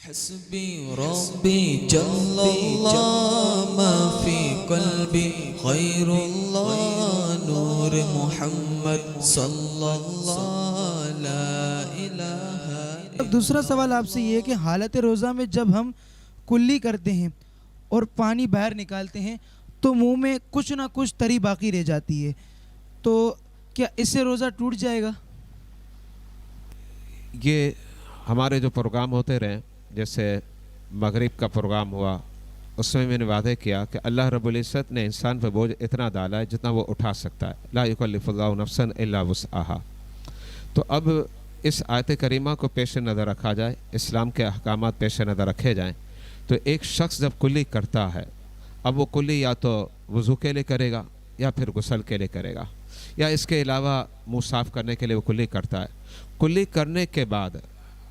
حسبي ربي جل الله ما في قلبي خير الله نور محمد صلی اللہ لا الہ۔ اب دوسرا سوال آپ سے یہ ہے کہ حالت روزہ میں جب ہم کلی کرتے ہیں اور پانی باہر نکالتے ہیں تو منہ میں کچھ نہ کچھ تری باقی رہ جاتی ہے، تو کیا اس سے روزہ ٹوٹ جائے گا؟ یہ ہمارے جو پروگرام ہوتے رہے، جیسے مغرب کا پروگرام ہوا، اس میں نے وعدہ کیا کہ اللہ رب العزت نے انسان پہ بوجھ اتنا ڈالا ہے جتنا وہ اٹھا سکتا ہے، لا یکلف اللہ نفسا الا وسعہا۔ تو اب اس آیت کریمہ کو پیش نظر رکھا جائے، اسلام کے احکامات پیش نظر رکھے جائیں، تو ایک شخص جب کلی کرتا ہے، اب وہ کلی یا تو وضو کے لیے کرے گا یا پھر غسل کے لیے کرے گا، یا اس کے علاوہ منہ صاف کرنے کے لیے وہ کلی کرتا ہے۔ کلی کرنے کے بعد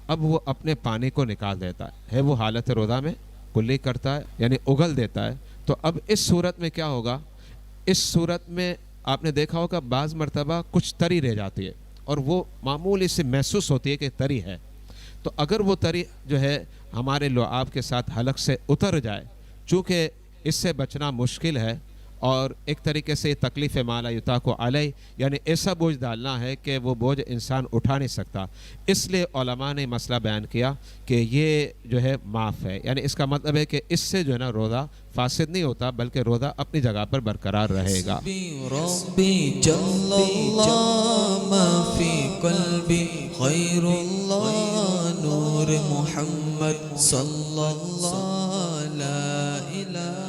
اب وہ اپنے پانی کو نکال دیتا ہے، وہ حالت روزہ میں کلی کرتا ہے یعنی اگل دیتا ہے۔ تو اب اس صورت میں کیا ہوگا؟ اس صورت میں آپ نے دیکھا ہوگا بعض مرتبہ کچھ تری رہ جاتی ہے اور وہ معمولی سے محسوس ہوتی ہے کہ تری ہے، تو اگر وہ تری جو ہے ہمارے لعاب کے ساتھ حلق سے اتر جائے، چونکہ اس سے بچنا مشکل ہے اور ایک طریقے سے تکلیف ما لا یطاق علیہ، یعنی ایسا بوجھ ڈالنا ہے کہ وہ بوجھ انسان اٹھا نہیں سکتا، اس لیے علماء نے مسئلہ بیان کیا کہ یہ جو ہے معاف ہے، یعنی اس کا مطلب ہے کہ اس سے جو ہے نا روزہ فاسد نہیں ہوتا بلکہ روزہ اپنی جگہ پر برقرار رہے گا۔ ربي جل الله ما في قلبي خير الله نور محمد صلی اللہ لا الہ